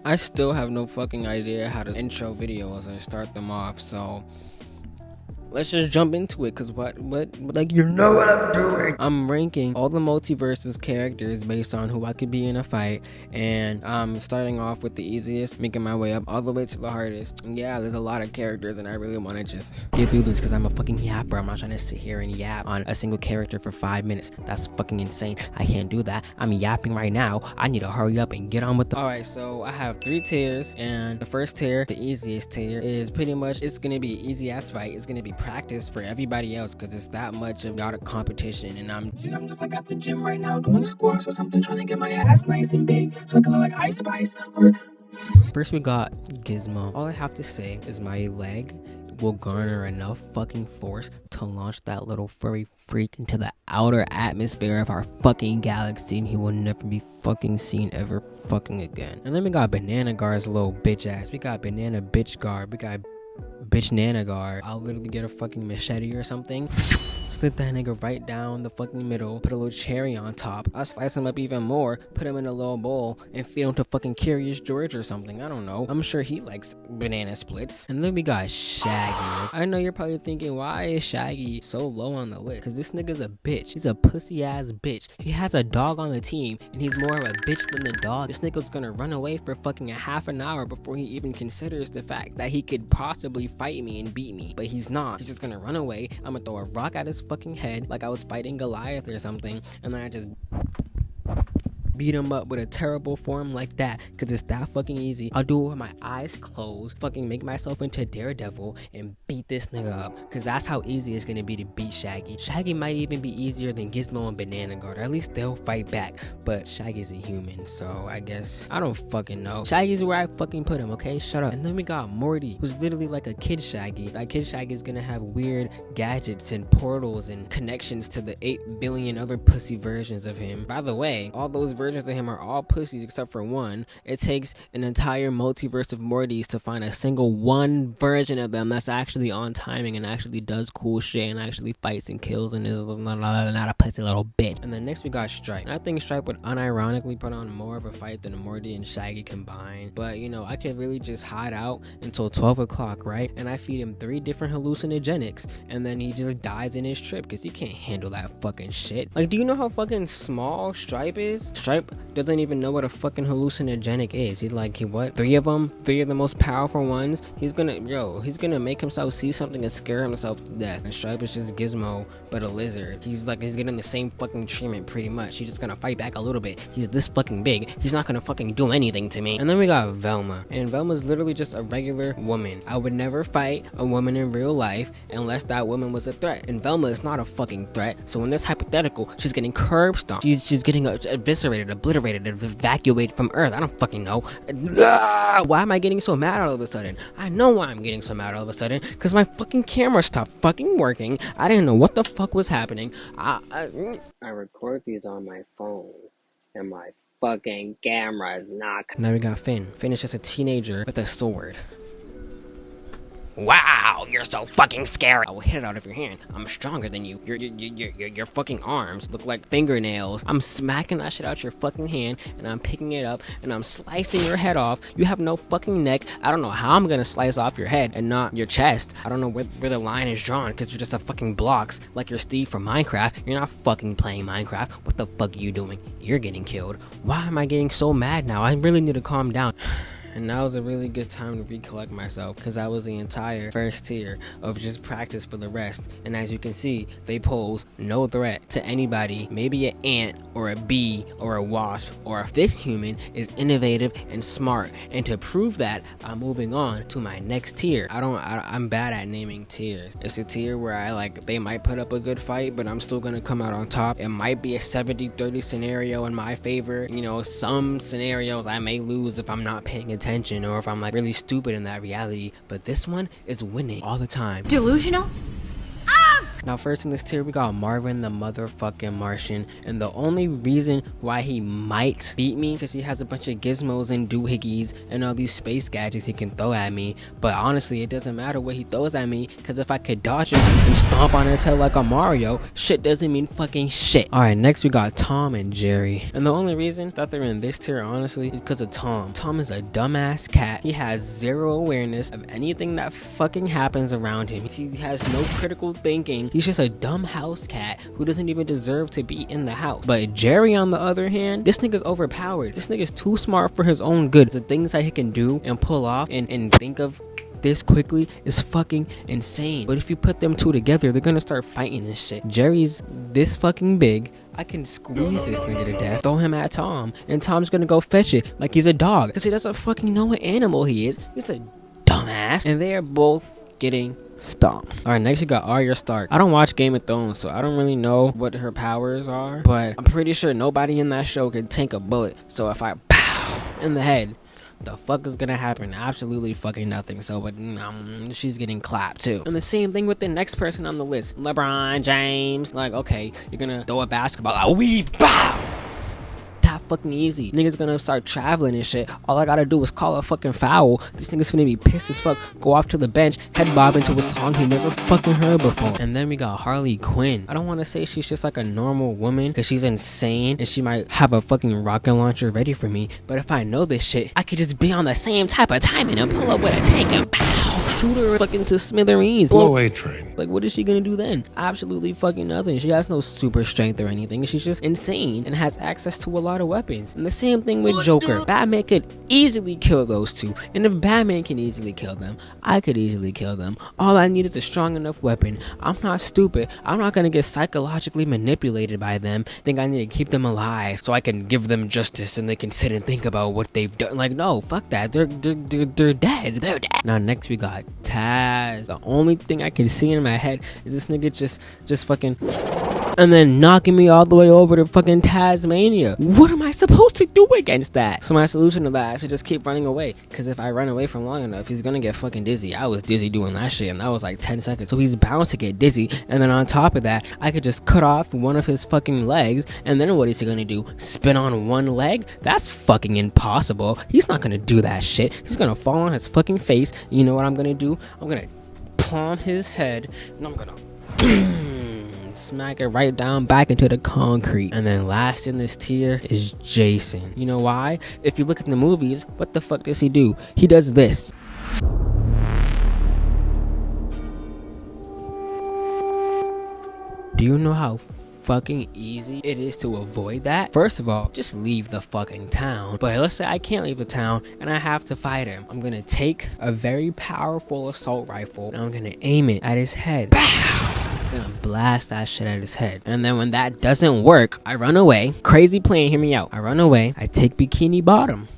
I still have no fucking idea how to intro videos and start them off, so let's just jump into it, cause what, like, you know what I'm doing. I'm ranking all the Multiversus characters based on who I could be in a fight, and I'm starting off with the easiest, making my way up all the way to the hardest. And yeah, there's a lot of characters, and I really want to just get through this, cause I'm a fucking yapper. I'm not trying to sit here and yap on a single character for 5 minutes. That's fucking insane. I can't do that. I'm yapping right now. I need to hurry up and get on with the. Alright, so I have 3 tiers, and the first tier, the easiest tier, is pretty much, it's gonna be easy ass fight. It's gonna be practice for everybody else, because it's that much of not a competition, and I'm just like at the gym right now doing squats or something, trying to get my ass nice and big so I can look like Ice Spice. First we got Gizmo. All I have to say is my leg will garner enough fucking force to launch that little furry freak into the outer atmosphere of our fucking galaxy, and he will never be fucking seen ever fucking again. And then we got Banana Guard's little bitch ass. We got Banana Bitch Guard. We got Bitch Nana Guard. I'll literally get a fucking machete or something, slit that nigga right down the fucking middle, put a little cherry on top. I'll slice him up even more, put him in a little bowl, and feed him to fucking Curious George or something. I don't know. I'm sure he likes banana splits. And then we got Shaggy. I know you're probably thinking, why is Shaggy so low on the list? Because this nigga's a bitch. He's a pussy ass bitch. He has a dog on the team, and he's more of a bitch than the dog. This nigga's gonna run away for fucking a half an hour before he even considers the fact that he could possibly fight me and beat me. But he's not. He's just gonna run away. I'm gonna throw a rock at his fucking head like I was fighting Goliath or something, and then I just beat him up with a terrible form like that, because it's that fucking easy. I'll do it with my eyes closed, fucking make myself into Daredevil and beat this nigga up, because that's how easy it's gonna be to beat Shaggy. Shaggy might even be easier than Gizmo and Banana Guard, or at least they'll fight back, but Shaggy's a human, so I guess, I don't fucking know. Shaggy's where I fucking put him, okay? Shut up. And then we got Morty, who's literally like a kid Shaggy. That kid Shaggy's gonna have weird gadgets and portals and connections to the 8 billion other pussy versions of him. By the way, all those versions of him are all pussies except for one. It takes an entire multiverse of Mortys to find a single one version of them that's actually on timing and actually does cool shit and actually fights and kills and is not a pussy little bitch. And then next we got Stripe. And I think Stripe would unironically put on more of a fight than Morty and Shaggy combined. But you know, I could really just hide out until 12 o'clock, right? And I feed him 3 different hallucinogenics, and then he just dies in his trip because he can't handle that fucking shit. Like, do you know how fucking small Stripe is? Stripe doesn't even know what a fucking hallucinogenic is. He's like, what? 3 of them? 3 of the most powerful ones? He's gonna make himself see something and scare himself to death. And Stripe is just Gizmo, but a lizard. He's getting the same fucking treatment pretty much. He's just gonna fight back a little bit. He's this fucking big. He's not gonna fucking do anything to me. And then we got Velma. And Velma's literally just a regular woman. I would never fight a woman in real life unless that woman was a threat. And Velma is not a fucking threat. So in this hypothetical, she's getting curb stomped. She's getting eviscerated, obliterated, evacuated from Earth. I don't fucking know. Why am I getting so mad all of a sudden? I know why I'm getting so mad all of a sudden. Because my fucking camera stopped fucking working. I didn't know what the fuck was happening. I record these on my phone, and my fucking camera is not. Now we got Finn. Finn is just a teenager with a sword. Wow, you're so fucking scary. I will hit it out of your hand. I'm stronger than you. Your fucking arms look like fingernails. I'm smacking that shit out your fucking hand, and I'm picking it up, and I'm slicing your head off. You have no fucking neck. I don't know how I'm gonna slice off your head and not your chest. I don't know where the line is drawn, because you're just a fucking blocks, like you're Steve from Minecraft. You're not fucking playing Minecraft. What the fuck are you doing? You're getting killed. Why am I getting so mad now? I really need to calm down. And now is a really good time to recollect myself, because I was the entire first tier of just practice for the rest. And as you can see, they pose no threat to anybody. Maybe an ant or a bee or a wasp, or if this human is innovative and smart. And to prove that, I'm moving on to my next tier. I'm bad at naming tiers. It's a tier where they might put up a good fight, but I'm still gonna come out on top. It might be a 70-30 scenario in my favor. You know, some scenarios I may lose if I'm not paying attention, or if I'm like really stupid in that reality, but this one is winning all the time. Delusional? Of Now first in this tier we got Marvin the motherfucking Martian, and the only reason why he might beat me because he has a bunch of gizmos and doohickeys and all these space gadgets he can throw at me. But honestly, it doesn't matter what he throws at me, because if I could dodge him and stomp on his head like a Mario, shit doesn't mean fucking shit. Alright, next we got Tom and Jerry, and the only reason that they're in this tier honestly is because of Tom. Tom is a dumbass cat. He has zero awareness of anything that fucking happens around him. He has no critical thinking. He's just a dumb house cat who doesn't even deserve to be in the house. But Jerry, on the other hand, this nigga's overpowered. This nigga's too smart for his own good. The things that he can do and pull off and think of this quickly is fucking insane. But if you put them two together, they're gonna start fighting this shit. Jerry's this fucking big. I can squeeze this nigga to death, throw him at Tom, and Tom's gonna go fetch it like he's a dog, because he doesn't fucking know what animal he is. He's a dumbass. And they are both getting stomped. Alright, next you got Arya Stark. I don't watch Game of Thrones, so I don't really know what her powers are, but I'm pretty sure nobody in that show can tank a bullet. So if I pow in the head, the fuck is gonna happen? Absolutely fucking nothing. So but she's getting clapped too. And the same thing with the next person on the list, LeBron James. Like, okay, you're gonna throw a basketball, weave, pow, that fucking easy. Niggas gonna start traveling and shit. All I gotta do is call a fucking foul. This nigga's gonna be pissed as fuck, go off to the bench, head bob into a song he never fucking heard before. And then we got Harley Quinn. I don't want to say she's just like a normal woman, because she's insane and she might have a fucking rocket launcher ready for me, but if I know this shit, I could just be on the same type of timing and pull up with a tank and pow, shoot her fucking to smithereens. Blow a train. Like, what is she gonna do then? Absolutely fucking nothing. She has no super strength or anything. She's just insane and has access to a lot of weapons. And the same thing with Joker. Batman could easily kill those two, and if Batman can easily kill them, I could easily kill them. All I need is a strong enough weapon. I'm not stupid. I'm not gonna get psychologically manipulated by them, think I need to keep them alive so I can give them justice and they can sit and think about what they've done. Like, no, fuck that. They're dead. They're dead. Now next we got Taz. The only thing I can see in my head is this nigga just fucking and then knocking me all the way over to fucking Tasmania. What am I supposed to do against that? So my solution to that is to just keep running away, because if I run away for long enough, he's gonna get fucking dizzy. I was dizzy doing that shit, and that was like 10 seconds, so he's bound to get dizzy. And then on top of that, I could just cut off one of his fucking legs, and then what is he gonna do? Spin on one leg? That's fucking impossible. He's not gonna do that shit. He's gonna fall on his fucking face. You know what I'm gonna do? I'm gonna palm his head, and I'm gonna smack it right down back into the concrete. And then last in this tier is Jason. You know why? If you look at the movies, what the fuck does he do? He does this. Do you know how fucking easy it is to avoid that? First of all, just leave the fucking town. But let's say I can't leave the town and I have to fight him. I'm gonna take a very powerful assault rifle and I'm gonna aim it at his head. Pow! Gonna blast that shit at his head. And then when that doesn't work, I run away. Crazy plan, hear me out. I run away, I take Bikini Bottom.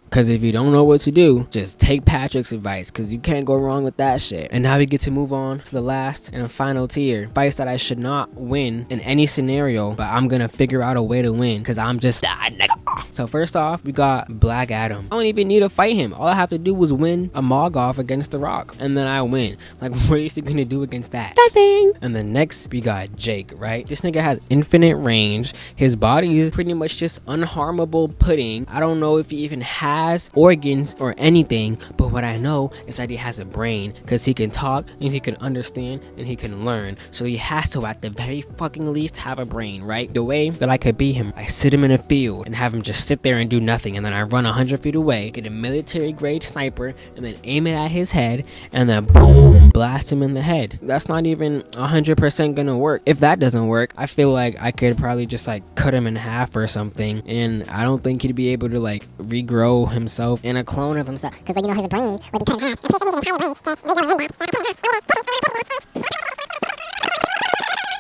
Because if you don't know what to do, just take Patrick's advice, because you can't go wrong with that shit. And now we get to move on to the last and final tier. Fights that I should not win in any scenario, but I'm gonna figure out a way to win, because I'm just that nigga. So first off, we got Black Adam. I don't even need to fight him. All I have to do was win a Mog off against The Rock, and then I win. Like, what is he gonna do against that? Nothing. And then next, we got Jake, right? This nigga has infinite range. His body is pretty much just unharmable pudding. I don't know if he even has organs or anything, but what I know is that he has a brain, because he can talk and he can understand and he can learn. So he has to at the very fucking least have a brain, right? The way that I could beat him, I sit him in a field and have him just sit there and do nothing, and then I run 100 feet away, get a military grade sniper, and then aim it at his head, and then boom, blast him in the head. That's not even 100% gonna work. If that doesn't work, I feel like I could probably just like cut him in half or something, and I don't think he'd be able to like regrow himself in a clone of himself, because like, you know, his brain would be cut in half.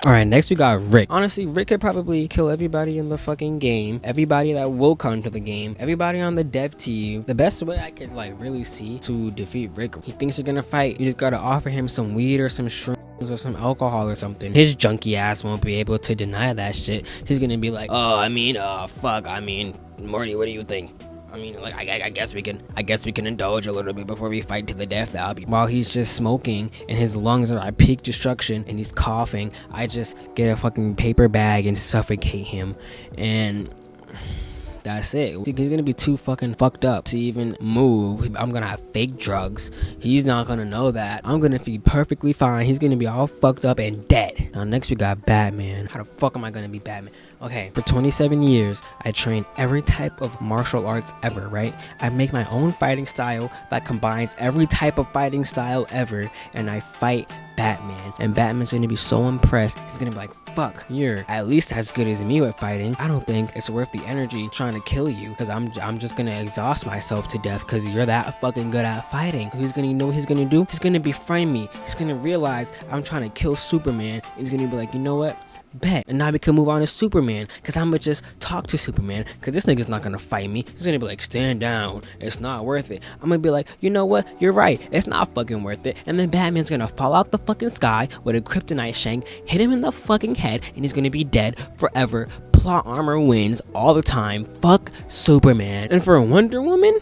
Alright, next we got Rick. Honestly, Rick could probably kill everybody in the fucking game, everybody that will come to the game, everybody on the dev team. The best way I could like really see to defeat Rick, he thinks you're gonna fight, you just gotta offer him some weed or some shrooms or some alcohol or something. His junky ass won't be able to deny that shit. He's gonna be like, fuck, Morty, what do you think? I mean, like, I guess we can indulge a little bit before we fight to the death. That'll be while he's just smoking and his lungs are at peak destruction and he's coughing. I just get a fucking paper bag and suffocate him, and that's it. He's gonna be too fucking fucked up to even move. I'm gonna have fake drugs. He's not gonna know that. I'm gonna be perfectly fine. He's gonna be all fucked up and dead. Now next we got Batman. How the fuck am I gonna be Batman? Okay, for 27 years, I trained every type of martial arts ever, right? I make my own fighting style that combines every type of fighting style ever, and I fight Batman. And Batman's gonna be so impressed. He's gonna be like, fuck, you're at least as good as me with fighting. I don't think it's worth the energy trying to kill you, because I'm just gonna exhaust myself to death because you're that fucking good at fighting. He's gonna, you know what he's gonna do? He's gonna befriend me. He's gonna realize I'm trying to kill Superman. He's gonna be like, you know what? Bet. And now we can move on to Superman, because I'm gonna just talk to Superman, because this nigga's not gonna fight me. He's gonna be like, stand down, it's not worth it. I'm gonna be like, you know what, you're right, it's not fucking worth it. And then Batman's gonna fall out the fucking sky with a kryptonite shank, hit him in the fucking head, and he's gonna be dead forever. Plot armor wins all the time. Fuck Superman. And for Wonder Woman,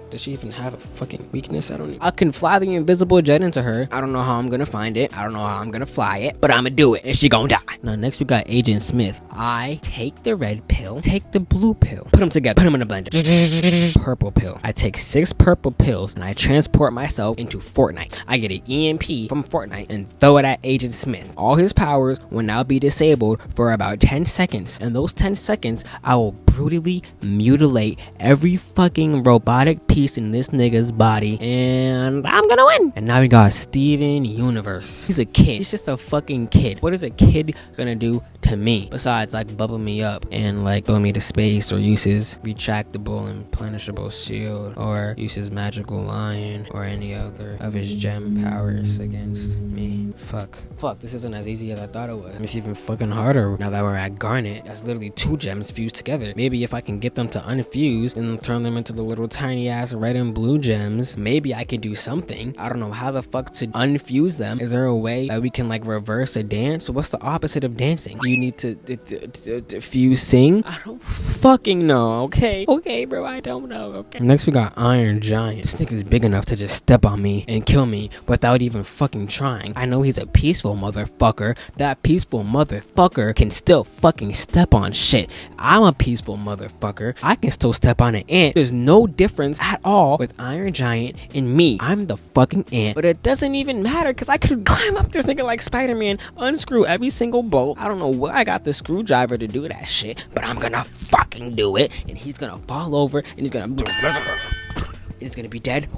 does she even have a fucking weakness? I don't know. I can fly the invisible jet into her. I don't know how I'm gonna find it. I don't know how I'm gonna fly it, but I'm gonna do it, and she gonna die. Now next we got Agent Smith. I take the red pill, take the blue pill, put them together, put them in a blender. Purple pill. I take 6 purple pills and I transport myself into Fortnite. I get an EMP from Fortnite and throw it at Agent Smith. All his powers will now be disabled for about 10 seconds. And those 10 seconds, I will brutally mutilate every fucking robotic piece in this nigga's body, and I'm gonna win. And now we got Steven Universe. He's a kid. He's just a fucking kid. What is a kid gonna do to me besides like bubble me up and like throw me to space, or use his retractable and replenishable shield, or use his magical lion, or any other of his gem powers against me? Fuck, this isn't as easy as I thought it was. It's even fucking harder now that we're at Garnet. That's literally 2 gems fused together. Maybe if I can get them to unfuse and turn them into the little tiny ass red and blue gems, maybe I could do something. I don't know how the fuck to unfuse them. Is there a way that we can like reverse a dance? What's the opposite of dancing? Do you need to fuse sing? I don't fucking know. Okay, bro, I don't know. Okay. Next we got Iron Giant. This nigga's big enough to just step on me and kill me without even fucking trying. I know he's a peaceful motherfucker. That peaceful motherfucker can still fucking step on shit. I'm a peaceful motherfucker. I can still step on an ant. There's no difference at all with Iron Giant and me. I'm the fucking ant. But it doesn't even matter, because I could climb up this nigga like Spider-Man, unscrew every single bolt. I don't know where I got the screwdriver to do that shit, but I'm gonna fucking do it. And he's gonna fall over and he's gonna be dead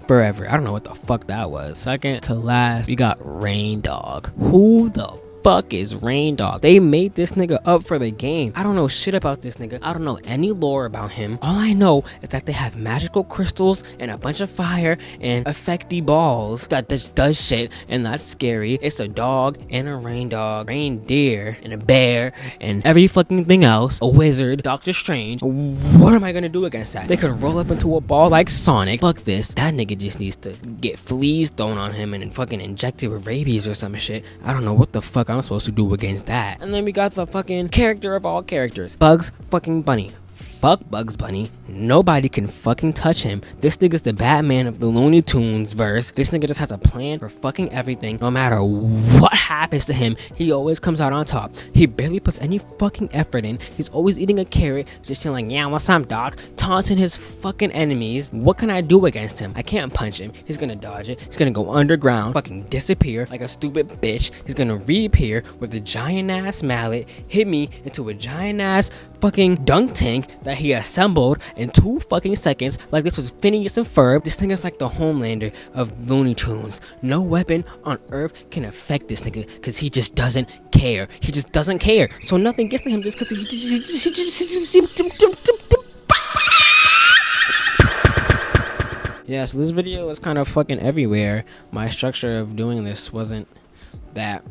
forever. I don't know what the fuck that was. Second to last, we got Rain Dog. Who the fuck is Rain Dog? They made this nigga up for the game. I don't know shit about this nigga. I don't know any lore about him. All I know is that they have magical crystals and a bunch of fire and effecty balls that just does shit, and that's scary. It's a dog and a rain dog, reindeer and a bear and every fucking thing else. A wizard, Doctor Strange. What am I gonna do against that? They could roll up into a ball like Sonic. Fuck this. That nigga just needs to get fleas thrown on him and fucking injected with rabies or some shit. I don't know what the fuck I'm supposed to do against that. And then we got the fucking character of all characters, Bugs fucking Bunny. Fuck Bugs Bunny. Nobody can fucking touch him. This nigga's the Batman of the Looney Tunes verse. This nigga just has a plan for fucking everything. No matter what happens to him, he always comes out on top. He barely puts any fucking effort in. He's always eating a carrot, just saying like, yeah, what's up, dog? Taunting his fucking enemies. What can I do against him? I can't punch him. He's gonna dodge it. He's gonna go underground, fucking disappear like a stupid bitch. He's gonna reappear with a giant ass mallet, hit me into a giant ass fucking dunk tank that he assembled in 2 fucking seconds, like this was Phineas and Ferb. This thing is like the Homelander of Looney Tunes. No weapon on earth can affect this nigga, because he just doesn't care. He just doesn't care. So nothing gets to him just because yeah, so this video was kind of fucking everywhere. My structure of doing this wasn't that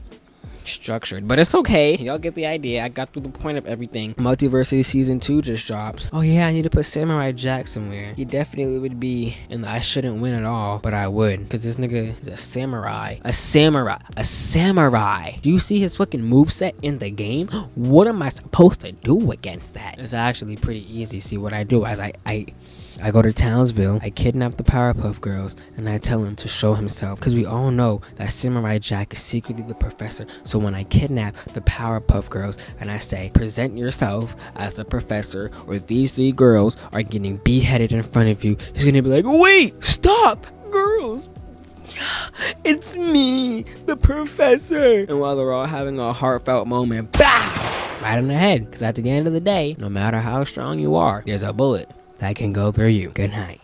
structured, but it's okay. Y'all get the idea. I got through the point of everything. Multiversus season 2 just dropped. Oh yeah, I need to put Samurai Jack somewhere. He definitely would be, and I shouldn't win at all, but I would, because this nigga is a samurai. A samurai. Do you see his fucking moveset in the game? What am I supposed to do against that? It's actually pretty easy. See, what I do is I go to Townsville, I kidnap the Powerpuff Girls, and I tell him to show himself. Because we all know that Samurai Jack is secretly the professor. So when I kidnap the Powerpuff Girls and I say, present yourself as the professor, or these 3 girls are getting beheaded in front of you, he's gonna be like, wait, stop, girls. It's me, the professor. And while they're all having a heartfelt moment, bah! Right on the head. Because at the end of the day, no matter how strong you are, there's a bullet that can go through you. Good night.